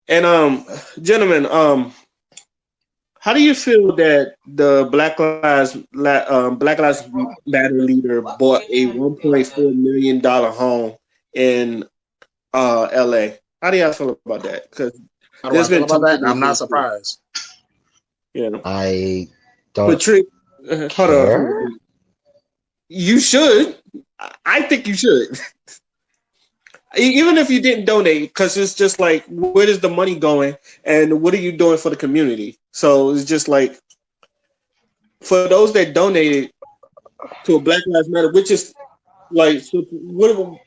And gentlemen, how do you feel that the Black Lives Matter leader bought a $1.4 million home in LA? How do y'all feel about that? Because How do I there's feel been about talk that? about I'm not this. surprised. Yeah. I don't Patrick, hold on. care. You should. I think you should. Even if you didn't donate, because it's just like, where is the money going, and what are you doing for the community? So it's just like, for those that donated to a Black Lives Matter, which is like, so what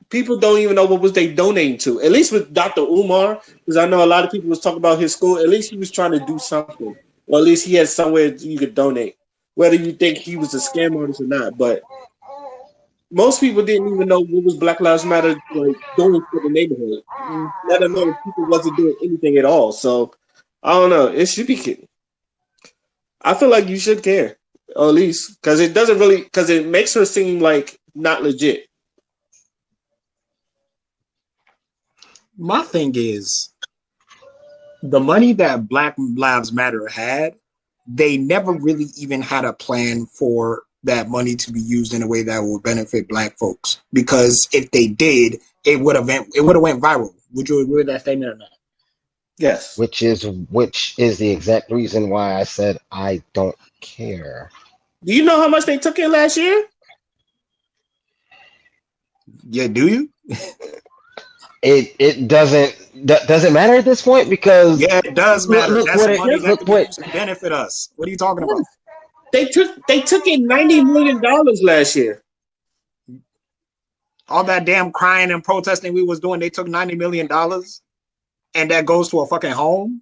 people don't even know what was they donating to. At least with Dr. Umar, because I know a lot of people was talking about his school. At least he was trying to do something, or at least he had somewhere you could donate. Whether you think he was a scam artist or not, but most people didn't even know what was Black Lives Matter like doing for the neighborhood. Let alone people wasn't doing anything at all. So I don't know. It should be. I feel like you should care, or at least because it doesn't really, because it makes her seem like not legit. My thing is, the money that Black Lives Matter had, they never really even had a plan for that money to be used in a way that would benefit Black folks. Because if they did, it would have went viral. Would you agree with that statement or not? Yes. Which is the exact reason why I said I don't care. Do you know how much they took in last year? Yeah, do you? It doesn't matter at this point because Yeah, it does matter. look That's what it money that look could be what used to benefit us. What are you talking about? They took in $90 million last year. All that damn crying and protesting we was doing, they took $90 million, and that goes to a fucking home.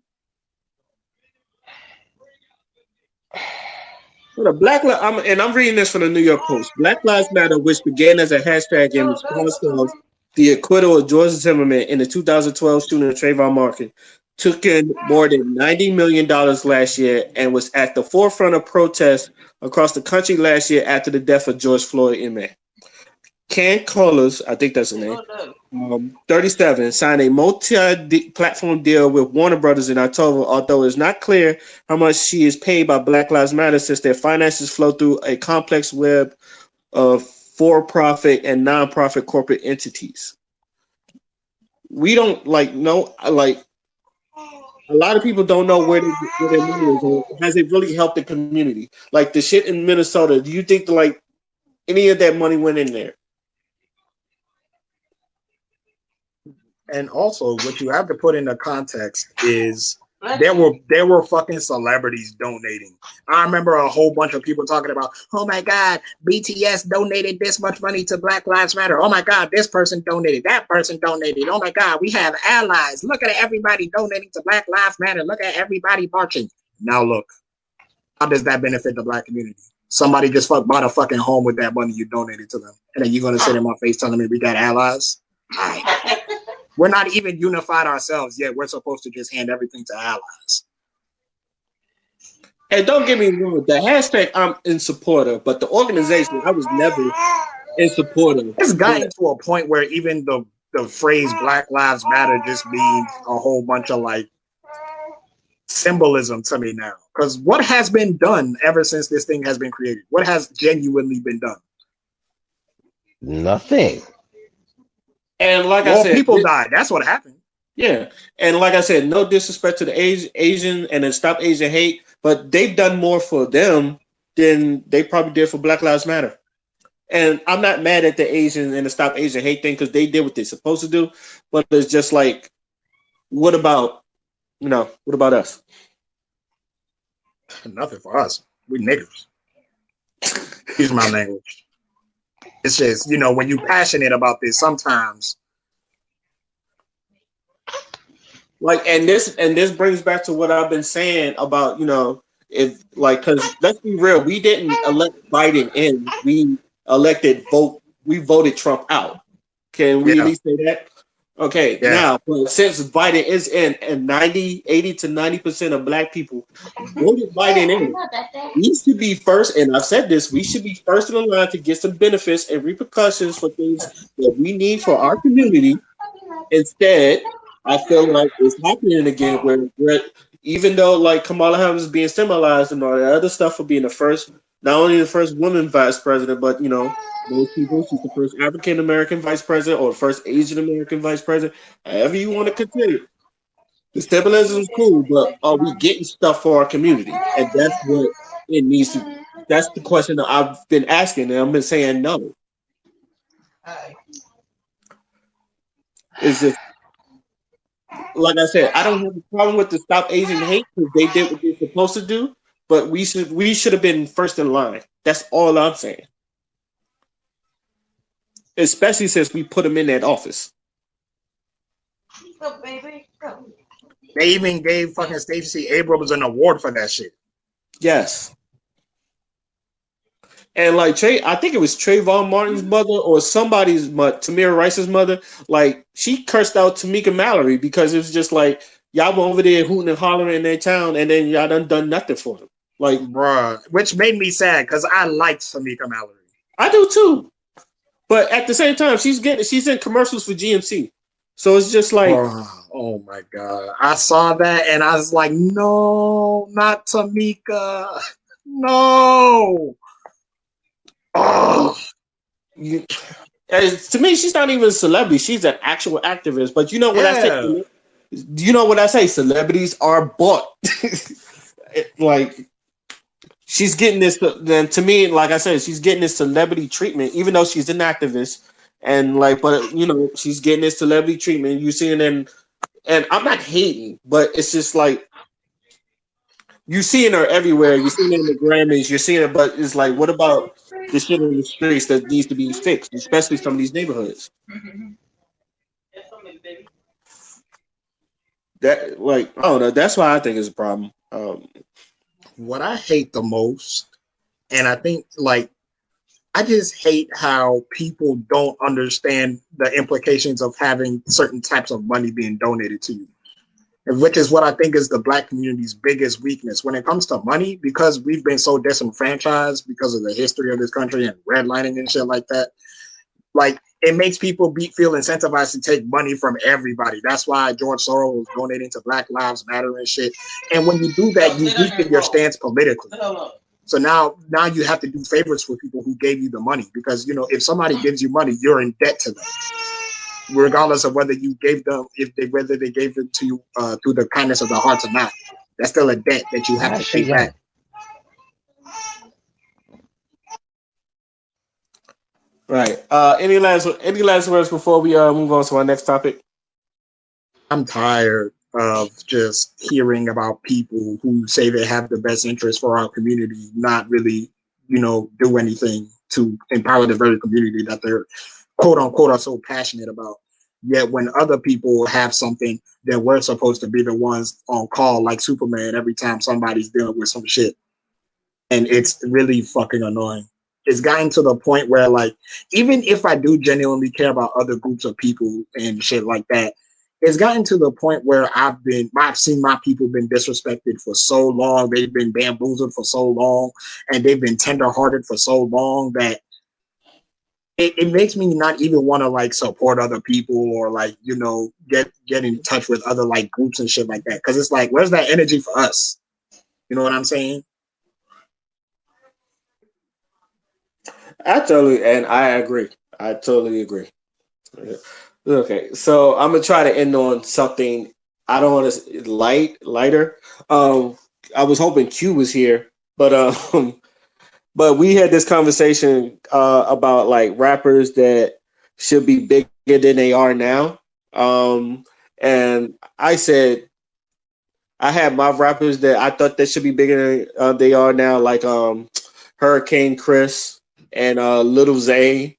For the I'm reading this from the New York Post. Black Lives Matter, which began as a hashtag in response to the acquittal of George Zimmerman in the 2012 shooting of Trayvon Martin, took in more than $90 million last year and was at the forefront of protests across the country last year after the death of George Floyd Amen. Ken Colors, I think that's the name, 37, signed a multi-platform deal with Warner Brothers in October, although it's not clear how much she is paid by Black Lives Matter since their finances flow through a complex web of for-profit and non-profit corporate entities. We don't know, a lot of people don't know where their money is, or has it really helped the community? Like the shit in Minnesota, do you think any of that money went in there? And also, what you have to put into context is there were fucking celebrities donating. I remember a whole bunch of people talking about, oh my God, BTS donated this much money to Black Lives Matter. Oh my God, this person donated, that person donated. Oh my God, we have allies. Look at everybody donating to Black Lives Matter. Look at everybody marching. Now look, how does that benefit the Black community? Somebody just bought a fucking home with that money you donated to them. And then you're going to sit in my face telling me we got allies? All right. We're not even unified ourselves yet. We're supposed to just hand everything to allies. And don't get me wrong, the hashtag I'm in support of, but the organization I was never in support of. It's gotten to a point where even the phrase Black Lives Matter just means a whole bunch of symbolism to me now. Because what has been done ever since this thing has been created? What has genuinely been done? Nothing. And I said, people died. That's what happened. Yeah, and like I said, no disrespect to the Asian and then Stop Asian Hate, but they've done more for them than they probably did for Black Lives Matter. And I'm not mad at the Asian and the Stop Asian Hate thing because they did what they're supposed to do. But it's just what about us? Nothing for us. We niggers. Excuse my language. It's just, when you're passionate about this, sometimes. And this brings back to what I've been saying about, because let's be real, we didn't elect Biden in. We voted Trump out. Can we at least say that? Okay, Now, since Biden is in and 80 to 90% of Black people voted Biden in, we should be first, and I've said this, we should be first in the line to get some benefits and repercussions for things that we need for our community. Instead, I feel like it's happening again where even though like Kamala Harris is being symbolized and all that other stuff for being the first, not only the first woman vice president, but most people, she's the first African American vice president or the first Asian American vice president, however you want to consider it. The symbolism is cool, but are we getting stuff for our community? And that's what it needs to. That's the question that I've been asking, and I've been saying no. Is just like I said, I don't have a problem with the Stop Asian Hate because they did what they're supposed to do, but we should have been first in line. That's all I'm saying. Especially since we put them in that office. Go, baby, go. They even gave fucking Stacey Abrams an award for that shit. Yes. And like I think it was Trayvon Martin's mother or somebody's mother, Tamir Rice's mother. Like she cursed out Tamika Mallory because it was just like y'all were over there hooting and hollering in their town, and then y'all done nothing for them. Like, bruh, which made me sad because I liked Tamika Mallory. I do too, but at the same time, she's in commercials for GMC, so it's just like, oh my god, I saw that and I was like, no, not Tamika, no. Oh. To me, she's not even a celebrity. She's an actual activist. But you know what I say? You know what I say? Celebrities are bought. Like she's getting this. Then to me, like I said, she's getting this celebrity treatment, even though she's an activist. And like, but she's getting this celebrity treatment. You see it and I'm not hating, but it's just like you seeing her everywhere. You're seeing it in the Grammys. You're seeing it, but it's like, what about the shit in the streets that needs to be fixed, especially some of these neighborhoods? That, like, I don't know. That's why I think it's a problem. What I hate the most, and I think, like, I just hate how people don't understand the implications of having certain types of money being donated to you, which is what I think is the Black community's biggest weakness when it comes to money, because we've been so disenfranchised because of the history of this country and redlining and shit like that. Like, it makes people feel incentivized to take money from everybody. That's why George Soros was donating to Black Lives Matter and shit. And when you do that, you weaken your stance politically. So now you have to do favors for people who gave you the money, because if somebody gives you money, you're in debt to them, regardless of whether you gave them, whether they gave it to you through the kindness of their hearts or not. That's still a debt that you have to pay back. Right. Any last words before we move on to our next topic? I'm tired of just hearing about people who say they have the best interest for our community, not really, do anything to empower the very community that they're quote unquote are so passionate about. Yet when other people have something, then we're supposed to be the ones on call like Superman every time somebody's dealing with some shit. And it's really fucking annoying. It's gotten to the point where, like, even if I do genuinely care about other groups of people and shit like that, it's gotten to the point where I've seen my people been disrespected for so long. They've been bamboozled for so long, and they've been tenderhearted for so long that it makes me not even want to, like, support other people or, like, get in touch with other, like, groups and shit like that. Because it's like, where's that energy for us? You know what I'm saying? I agree. I totally agree. Okay, so I'm gonna try to end on something. I don't want to lighter. I was hoping Q was here, but we had this conversation about like rappers that should be bigger than they are now. And I said I had my rappers that I thought that should be bigger than they are now, like Hurricane Chris and Little Zay